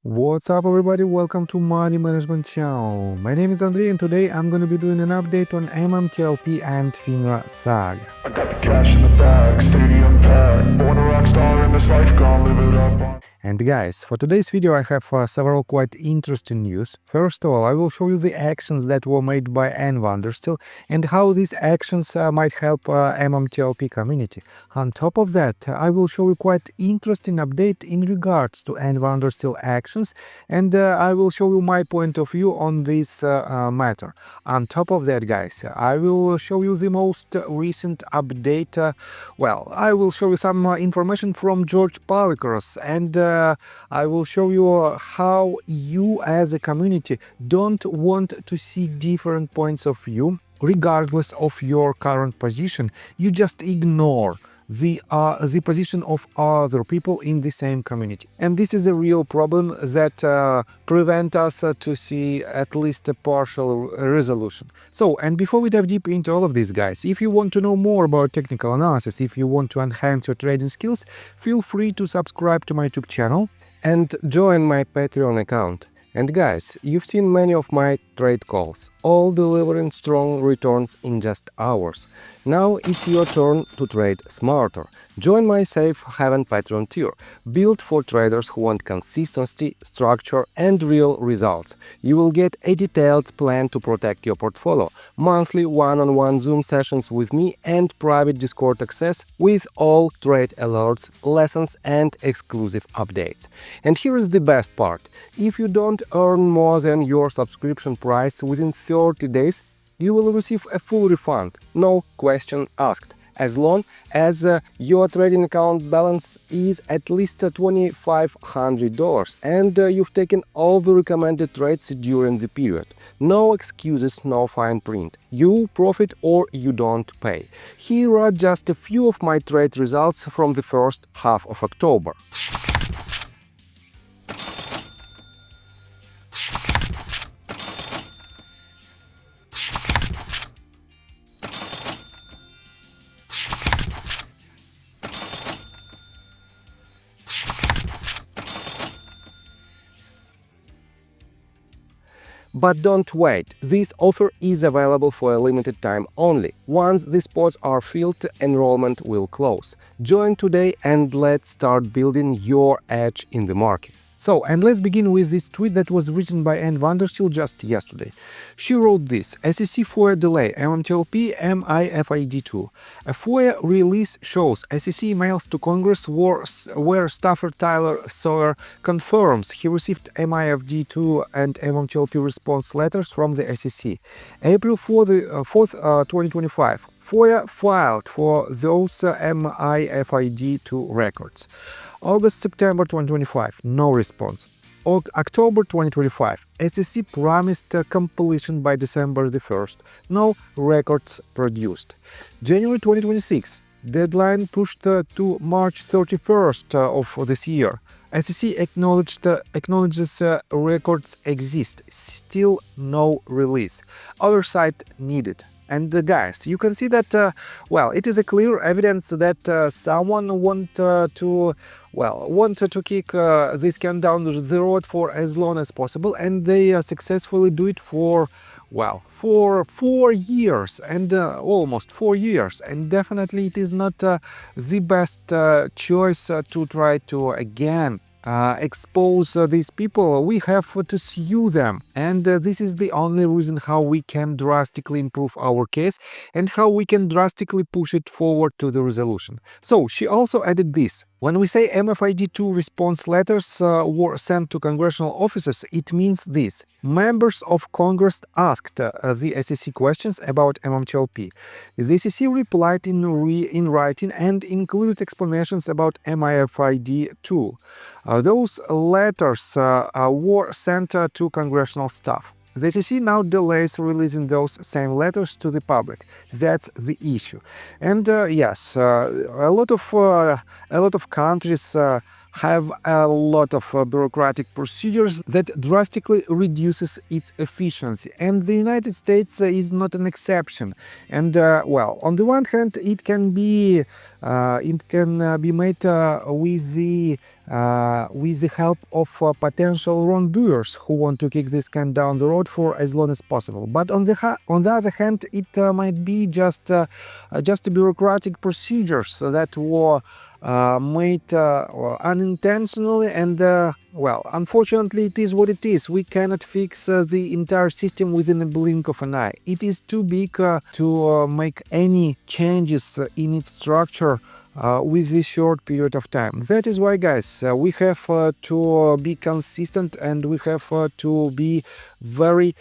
What's up everybody, welcome to Money Management Channel. My name is Andrei and today I'm gonna be doing an update on MMTLP and FINRA saga. I got the cash in the bag, stadium packed. Born a rock star in this life, gonna live it up. And guys, for today's video I have several quite interesting news. First of all, I will show you the actions that were made by N. Vanderstill and how these actions might help MMTLP community. On top of that, I will show you quite interesting update in regards to N. Vanderstill actions, and I will show you my point of view on this matter. On top of that, guys, I will show you the most recent update. I will show you some information from George Palikros, and I will show you how you as a community don't want to see different points of view regardless of your current position. You just ignore the position of other people in the same community, and this is a real problem that prevent us to see at least a partial resolution. So, and before we dive deep into all of this, guys, if you want to know more about technical analysis, if you want to enhance your trading skills, feel free to subscribe to my YouTube channel and join my Patreon account. And guys, you've seen many of my trade calls, all delivering strong returns in just hours. Now it's your turn to trade smarter. Join my Safe Haven Patreon tier, built for traders who want consistency, structure and real results. You will get a detailed plan to protect your portfolio, monthly one-on-one Zoom sessions with me and private Discord access with all trade alerts, lessons and exclusive updates. And here is the best part. If you don't earn more than your subscription price within 30 days, you will receive a full refund, no question asked, as long as your trading account balance is at least $2,500 and you've taken all the recommended trades during the period. No excuses, no fine print. You profit or you don't pay. Here are just a few of my trade results from the first half of October. But don't wait, this offer is available for a limited time only. Once the spots are filled, enrollment will close. Join today and let's start building your edge in the market. So, and let's begin with this tweet that was written by N. Vanderstill just yesterday. She wrote this: SEC FOIA delay, MMTLP MIFID2. A FOIA release shows SEC emails to Congress where staffer Tyler Sawyer confirms he received MIFD2 and MMTLP response letters from the SEC. April 4th, 2025. FOIA filed for those MIFID2 records. August-September 2025, no response. October 2025, SEC promised completion by December the 1st, no records produced. January 2026, deadline pushed to March 31st of this year. SEC acknowledges records exist, still no release. Oversight needed. And guys, you can see that, it is a clear evidence that someone wanted to kick this can down the road for as long as possible, and they successfully do it for 4 years, and almost 4 years, and definitely it is not the best choice to try to again expose these people. We have to sue them, and this is the only reason how we can drastically improve our case and how we can drastically push it forward to the resolution. So she also added this: when we say MFID2 response letters were sent to congressional offices, it means this: members of Congress asked the SEC questions about MMTLP. The SEC replied in writing and included explanations about MIFID2. Those letters were sent to congressional staff. The SEC now delays releasing those same letters to the public. That's the issue. And yes, a lot of countries have a lot of bureaucratic procedures that drastically reduces its efficiency, and the United States is not an exception. And on the one hand, it can be made with the with the help of potential wrongdoers who want to kick this can down the road for as long as possible. But on the other hand, it might be just bureaucratic procedures that were made unintentionally, and well, unfortunately, it is what it is. We cannot fix the entire system within a blink of an eye. It is too big to make any changes in its structure with this short period of time. That is why, guys, we have to be consistent, and we have to be very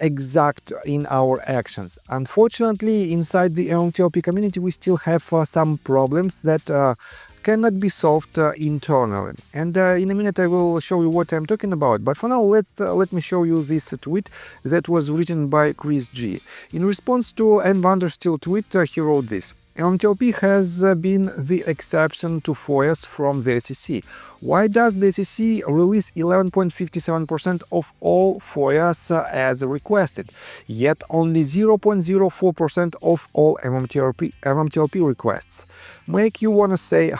exact in our actions. Unfortunately, inside the MMTLP community, we still have some problems that cannot be solved internally. And in a minute I will show you what I'm talking about. But for now, let me show you this tweet that was written by Chris G. In response to N. Vandersteel tweet, he wrote this: MMTLP has been the exception to FOIAs from the SEC. Why does the SEC release 11.57% of all FOIAs as requested, yet only 0.04% of all MMTLP requests? Make you wanna say,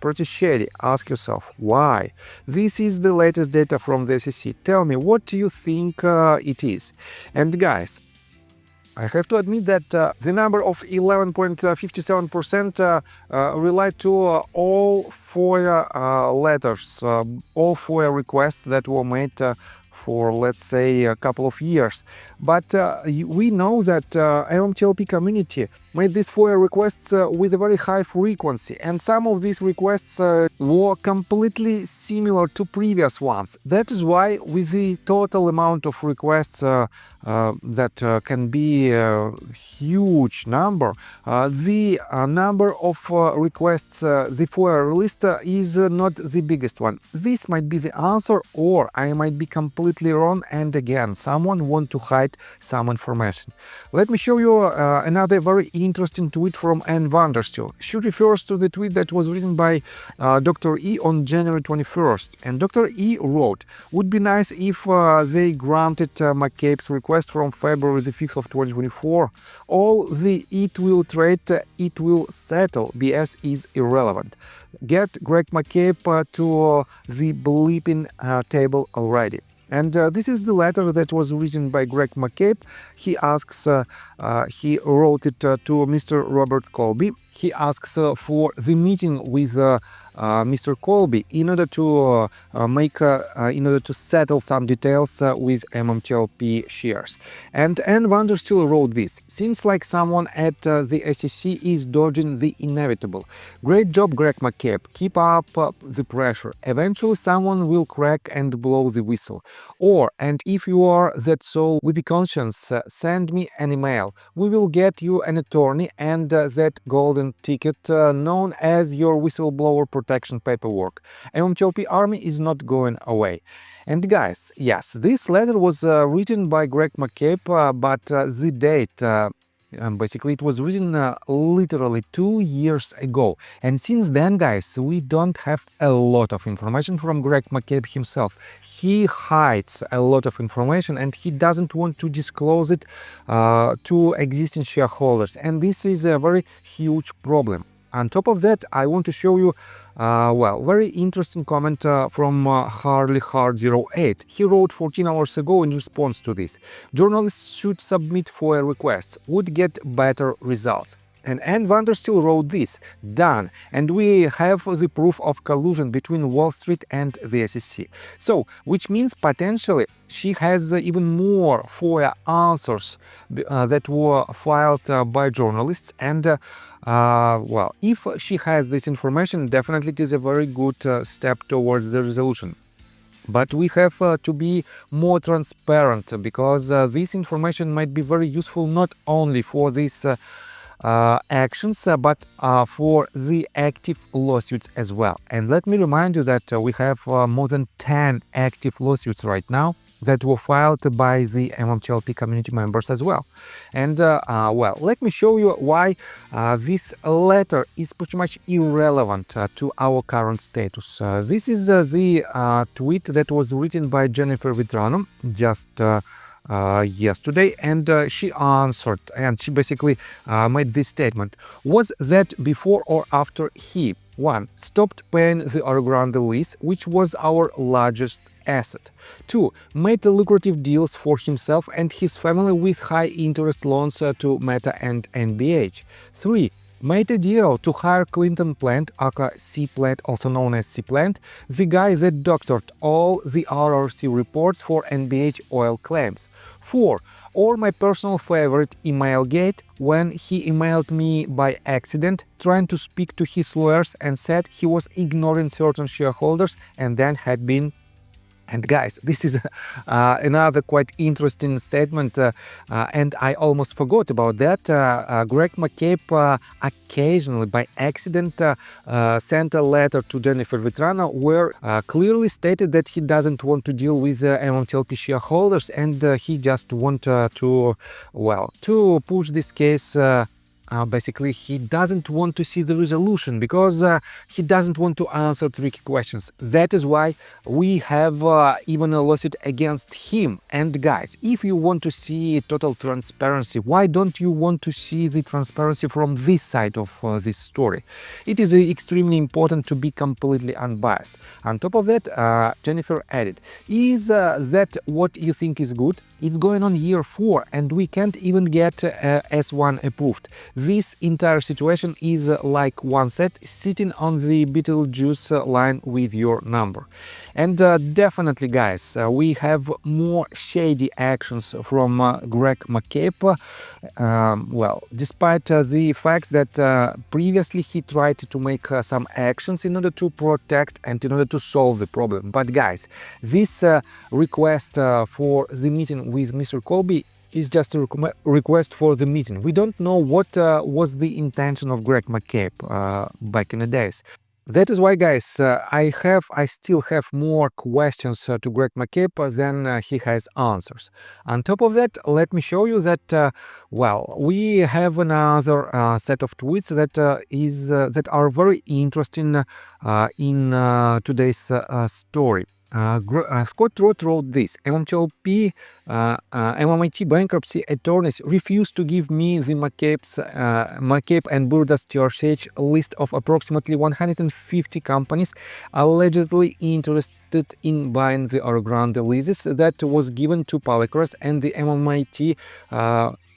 pretty shady. Ask yourself, why? This is the latest data from the SEC. Tell me, what do you think it is? And guys, I have to admit that the number of 11.57% relate to all FOIA letters, all FOIA requests that were made for, let's say, a couple of years. But we know that MMTLP community made these FOIA requests with a very high frequency, and some of these requests were completely similar to previous ones. That is why, with the total amount of requests that can be a huge number, the number of requests the FOIA list is not the biggest one. This might be the answer, or I might be completely wrong, and again, someone want to hide some information. Let me show you another very interesting tweet from N. Vandersteel. She refers to the tweet that was written by Dr. E on January 21st. And Dr. E wrote, "Would be nice if they granted McCabe's request from February the 5th of 2024. All the it will trade, it will settle BS is irrelevant. Get Greg McCabe to the bleeping table already." And this is the letter that was written by Greg McCabe. He asks, he wrote it to Mr. Robert Colby. He asks for the meeting with Mr. Colby in order to in order to settle some details with MMTLP shares. And N. Vandersteel wrote this: "Seems like someone at the SEC is dodging the inevitable. Great job, Greg McCabe. Keep up the pressure. Eventually someone will crack and blow the whistle. Or, and if you are that soul with the conscience, send me an email. We will get you an attorney and that golden ticket known as your whistleblower protection paperwork. MMTLP army is not going away." And guys, yes, this letter was written by Greg McCabe, but the date, basically it was written literally 2 years ago. And since then, guys, we don't have a lot of information from Greg McCabe himself. He hides a lot of information, and he doesn't want to disclose it to existing shareholders. And this is a very huge problem. On top of that, I want to show you well, very interesting comment from HarleyHard08. He wrote 14 hours ago in response to this: "Journalists should submit FOIA requests, would get better results." And N. Vandersteel wrote this: "Done, and we have the proof of collusion between Wall Street and the SEC." So, which means potentially she has even more FOIA answers that were filed by journalists. And well, if she has this information, definitely it is a very good step towards the resolution. But we have to be more transparent, because this information might be very useful not only for this actions, but for the active lawsuits as well. And let me remind you that we have more than 10 active lawsuits right now that were filed by the MMTLP community members as well. And well, let me show you why this letter is pretty much irrelevant to our current status. This is the tweet that was written by Jennifer Vitrano just yesterday, and she answered, and she basically made this statement: "Was that before or after he 1. Stopped paying the Orogrande lease, which was our largest asset. 2. Made lucrative deals for himself and his family with high-interest loans to Meta and NBH. 3. Made a deal to hire Clinton Plant, aka C-Plant, also known as C-Plant, the guy that doctored all the RRC reports for NBH oil claims. 4. Or my personal favorite, Emailgate, when he emailed me by accident trying to speak to his lawyers and said he was ignoring certain shareholders and then had been. And guys, this is another quite interesting statement, and I almost forgot about that. Greg McCabe occasionally, by accident, sent a letter to Jennifer Vetrano where clearly stated that he doesn't want to deal with MMTLP shareholders and he just want to push this case. Basically, he doesn't want to see the resolution because he doesn't want to answer tricky questions. That is why we have even a lawsuit against him. And guys, if you want to see total transparency, why don't you want to see the transparency from this side of this story? It is extremely important to be completely unbiased. On top of that, Jennifer added, is that what you think is good? It's going on year 4 and we can't even get S1 approved. This entire situation is like one set sitting on the Beetlejuice line with your number. And definitely, guys, we have more shady actions from Greg McCabe. Despite the fact that previously he tried to make some actions in order to protect and in order to solve the problem. But guys, this request for the meeting with Mr. Colby is just a request for the meeting. We don't know what was the intention of Greg McCabe back in the days. That is why, guys, I still have more questions to Greg McCabe than he has answers. On top of that, let me show you that we have another set of tweets that are very interesting in today's story. Scott Roth wrote this: MMTLP, MMAT bankruptcy attorneys refused to give me the McCabe and Burda's TRCH list of approximately 150 companies allegedly interested in buying the Orogrande leases that was given to Palikras and the MMAT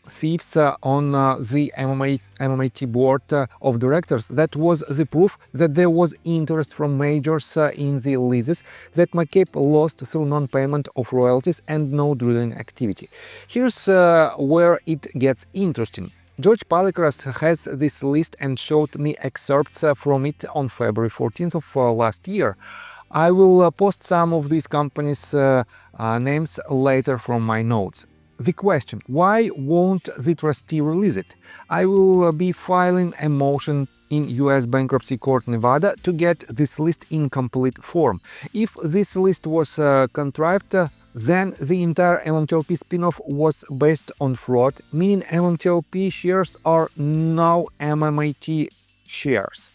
thieves on the MMAT board of directors. That was the proof that there was interest from majors in the leases that McCabe lost through non-payment of royalties and no drilling activity. Here's where it gets interesting. George Palikras has this list and showed me excerpts from it on February 14th of last year. I will post some of these companies' names later from my notes. The question: why won't the trustee release it? I will be filing a motion in US Bankruptcy Court Nevada to get this list in complete form. If this list was contrived, then the entire MMTLP spin-off was based on fraud, meaning MMTLP shares are now MMAT shares.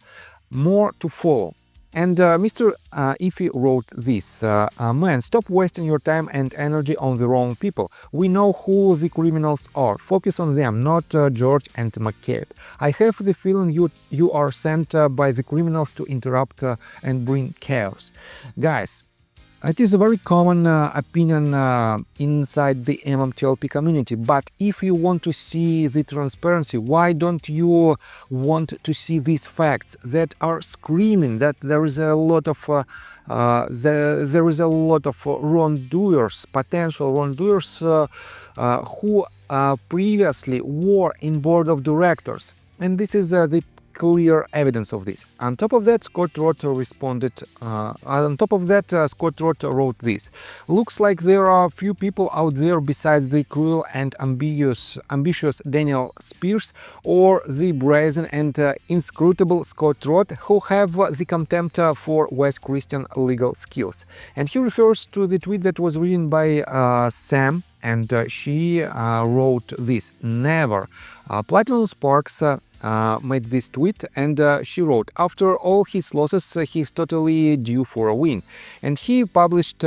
More to follow. And Mr. Iffy wrote this: man, stop wasting your time and energy on the wrong people. We know who the criminals are. Focus on them, not George and McCabe. I have the feeling you are sent by the criminals to interrupt and bring chaos. Guys, it is a very common opinion inside the MMTLP community, but if you want to see the transparency, why don't you want to see these facts that are screaming that there is a lot of wrongdoers, potential wrongdoers who previously were in board of directors, and this is the clear evidence of this. On top of that, Scott Roth wrote this: looks like there are few people out there besides the cruel and ambitious Daniel Spears or the brazen and inscrutable Scott Roth who have the contempt for West Christian legal skills. And he refers to the tweet that was written by Sam and she wrote this: never. Platinum Sparks made this tweet, and she wrote, after all his losses, he's totally due for a win. And she published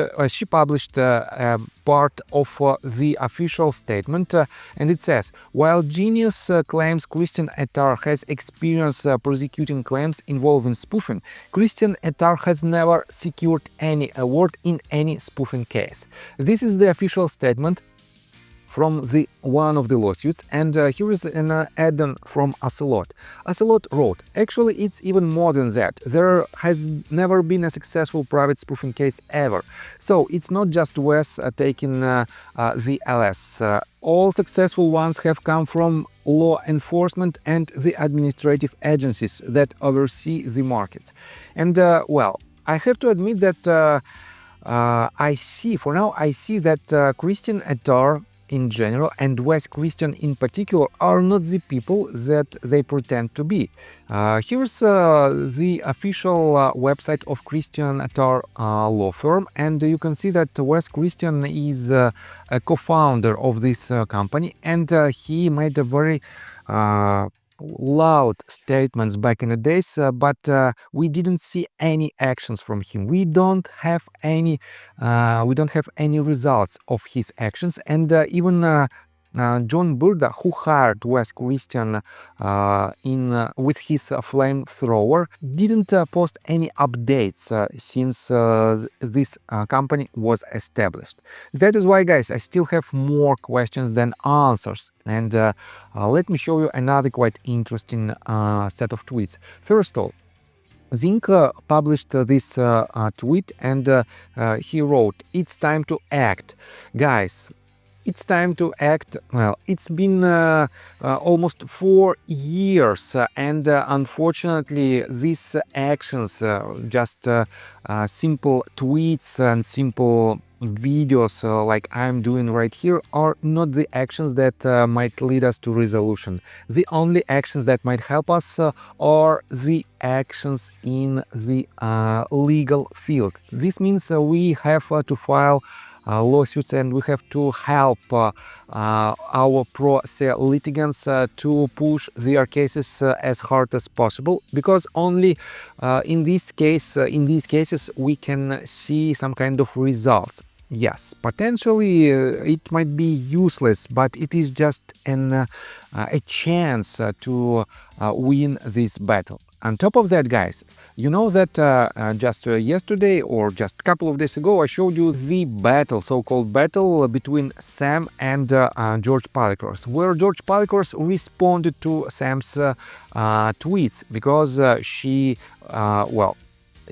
part of the official statement, and it says, while Genius claims Christian Ettar has experience prosecuting claims involving spoofing, Christian Ettar has never secured any award in any spoofing case. This is the official statement from one of the lawsuits, and here is an add-on from Ocelot. Ocelot wrote, actually it's even more than that. There has never been a successful private spoofing case ever. So it's not just Wes taking the LS. All successful ones have come from law enforcement and the administrative agencies that oversee the markets. And well, I have to admit that I see that Christian Ettar in general and Wes Christian in particular are not the people that they pretend to be. Here's the official website of Christian Ettar law firm, and you can see that Wes Christian is a co-founder of this company, and he made a very loud statements back in the days, but we didn't see any actions from him. We don't have any results of his actions, and even John Burda, who hired Wes Christian with his flamethrower, didn't post any updates since this company was established. That is why, guys, I still have more questions than answers. And let me show you another quite interesting set of tweets. First of all, Zink published this tweet, and he wrote, "It's time to act, guys. It's time to act." Well, it's been almost 4 years, and unfortunately these actions, just simple tweets and simple videos like I'm doing right here, are not the actions that might lead us to resolution. The only actions that might help us are the actions in the legal field. This means we have to file lawsuits, and we have to help our pro se litigants to push their cases as hard as possible, because only in these cases we can see some kind of results. Yes, potentially it might be useless, but it is just a chance to win this battle. On top of that, guys, you know that just yesterday or just a couple of days ago I showed you the battle, so-called battle between Sam and George Palikors, where George Palikors responded to Sam's tweets because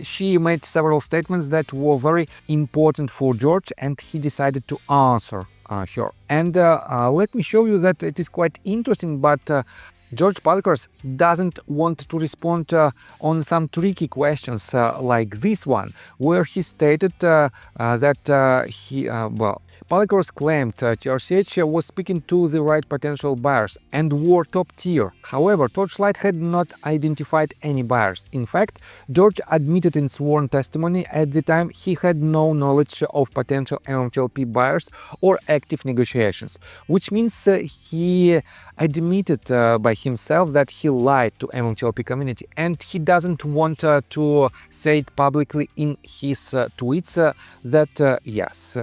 she made several statements that were very important for George, and he decided to answer her. And let me show you that it is quite interesting, but George Palikors doesn't want to respond on some tricky questions like this one, where he stated that Palikors claimed TRCH was speaking to the right potential buyers and were top tier. However, Torchlight had not identified any buyers. In fact, George admitted in sworn testimony at the time he had no knowledge of potential MMTLP buyers or active negotiations, which means he admitted by himself that he lied to MMTLP community, and he doesn't want to say it publicly in his tweets that yes,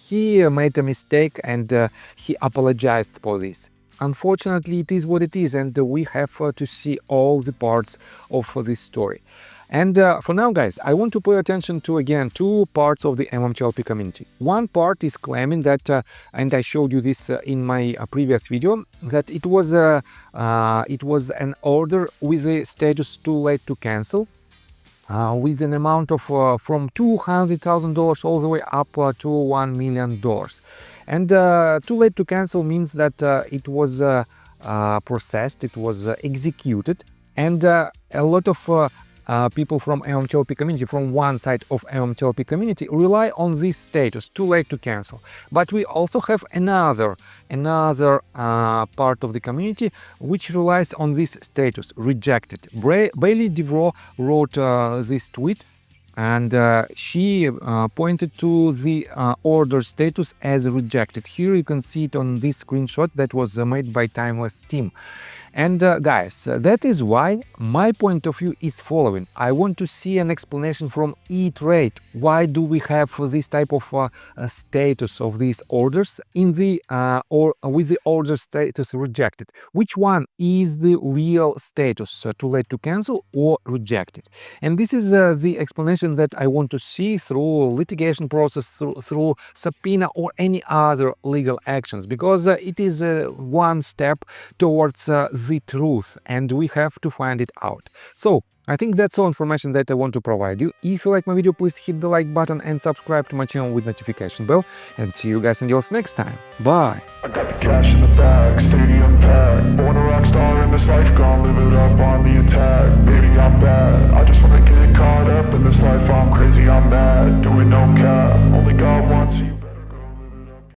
he made a mistake, and he apologized for this. Unfortunately, it is what it is, and we have to see all the parts of this story. And for now, guys, I want to pay attention to, again, two parts of the MMTLP community. One part is claiming that, and I showed you this in my previous video, that it was an order with the status too late to cancel, with an amount of from $200,000 all the way up to $1 million. And too late to cancel means that it was processed, it was executed, and a lot of people from MMTLP community, from one side of MMTLP community, rely on this status, too late to cancel. But we also have another part of the community which relies on this status, rejected. Bailey DeVroe wrote this tweet, and she pointed to the order status as rejected. Here you can see it on this screenshot that was made by Timeless team. And guys, that is why my point of view is following. I want to see an explanation from E-Trade. Why do we have this type of status of these orders in the or with the order status rejected? Which one is the real status, too late to cancel or rejected? And this is the explanation that I want to see through litigation process, through subpoena or any other legal actions, because it is one step towards the truth, and we have to find it out. So I think that's all information that I want to provide you. If you like my video, please hit the like button and subscribe to my channel with notification bell, and see you guys and girls next time. Bye. I got the cash in the bag, stadium packed. Born a rock star in this life, gonna live it up on the attack.